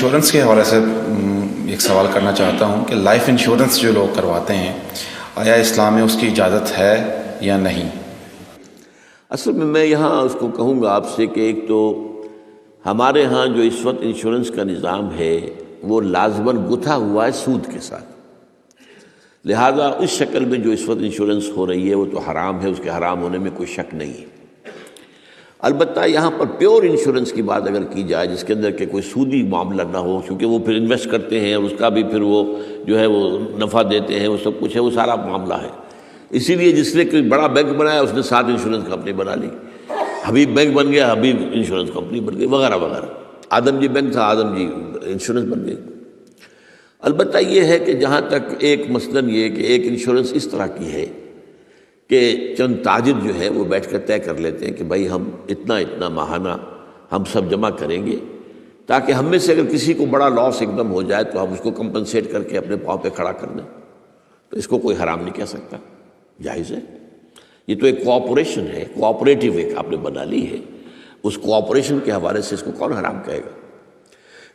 Insurance کے حوالے سے ایک سوال کرنا چاہتا ہوں کہ لائف انشورنس جو لوگ کرواتے ہیں آیا اسلام میں اس کی اجازت ہے یا نہیں؟ اصل میں یہاں اس کو کہوں گا آپ سے کہ ایک تو ہمارے ہاں جو اس وقت انشورنس کا نظام ہے وہ لازماً گتھا ہوا ہے سود کے ساتھ، لہذا اس شکل میں جو اس وقت انشورنس ہو رہی ہے وہ تو حرام ہے، اس کے حرام ہونے میں کوئی شک نہیں ہے۔ البتہ یہاں پر پیور انشورنس کی بات اگر کی جائے جس کے اندر کہ کوئی سودی معاملہ نہ ہو، کیونکہ وہ پھر انویسٹ کرتے ہیں اور اس کا بھی پھر وہ جو ہے وہ نفع دیتے ہیں، وہ سب کچھ ہے، وہ سارا معاملہ ہے۔ اسی لیے جس نے کوئی بڑا بینک بنایا اس نے 7 انشورنس کمپنی بنا لی، حبیب بینک بن گیا، حبیب انشورنس کمپنی بن گئی، وغیرہ وغیرہ۔ آدم جی بینک تھا، آدم جی انشورنس بن گئی۔ البتہ یہ ہے کہ جہاں تک ایک مثلاً یہ کہ ایک انشورنس اس طرح کی ہے کہ چند تاجر جو ہے وہ بیٹھ کر طے کر لیتے ہیں کہ بھائی ہم اتنا ماہانہ ہم سب جمع کریں گے تاکہ ہم میں سے اگر کسی کو بڑا لاس ایک دم ہو جائے تو ہم اس کو کمپنسیٹ کر کے اپنے پاؤں پہ کھڑا کر دیں، تو اس کو کوئی حرام نہیں کہہ سکتا، جائز ہے۔ یہ تو ایک کوآپریشن ہے، کوآپریٹیو ایک آپ نے بنا لی ہے، اس کوآپریشن کے حوالے سے اس کو کون حرام کہے گا؟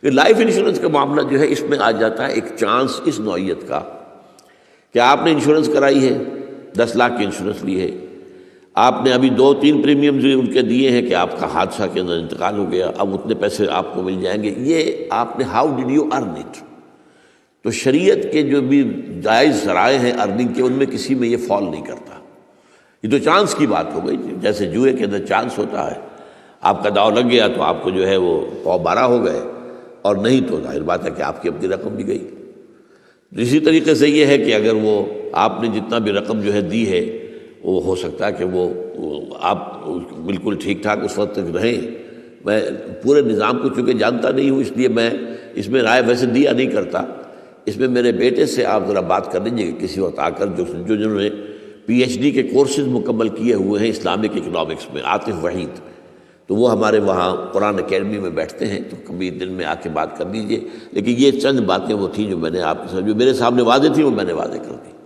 یہ لائف انشورنس کا معاملہ جو ہے اس میں آ جاتا ہے ایک چانس اس نوعیت کا کہ آپ نے انشورنس کرائی ہے، 10 لاکھ کی انشورنس لی ہے، آپ نے ابھی 2-3 پریمیم جو ان کے دیے ہیں کہ آپ کا حادثہ کے اندر انتقال ہو گیا، اب اتنے پیسے آپ کو مل جائیں گے، یہ آپ نے how did you earn it? تو شریعت کے جو بھی جائز ذرائع ہیں ارننگ کے ان میں کسی میں یہ فال نہیں کرتا، یہ تو چانس کی بات ہو گئی، جیسے جوئے کے اندر چانس ہوتا ہے، آپ کا داؤ لگ گیا تو آپ کو جو ہے وہ 12 ہو گئے، اور نہیں تو ظاہر بات ہے کہ آپ کی اپنی رقم بھی گئی۔ اسی طریقے سے یہ ہے کہ اگر وہ آپ نے جتنا بھی رقم جو ہے دی ہے وہ ہو سکتا ہے کہ وہ آپ بالکل ٹھیک ٹھاک اس وقت تک رہیں۔ میں پورے نظام کو چونکہ جانتا نہیں ہوں اس لیے میں اس میں رائے ویسے دیا نہیں کرتا، اس میں میرے بیٹے سے آپ ذرا بات کر لیجیے کہ کسی وقت آ کر جنہوں نے PhD کے کورسز مکمل کیے ہوئے ہیں اسلامک اکنامکس میں، عاطف وحید، تو وہ ہمارے وہاں قرآن اکیڈمی میں بیٹھتے ہیں، تو کبھی دن میں آ کے بات کر لیجیے۔ لیکن یہ چند باتیں وہ تھیں جو میں نے آپ کے ساتھ جو میرے سامنے واضح تھی وہ میں نے واضح کر دی۔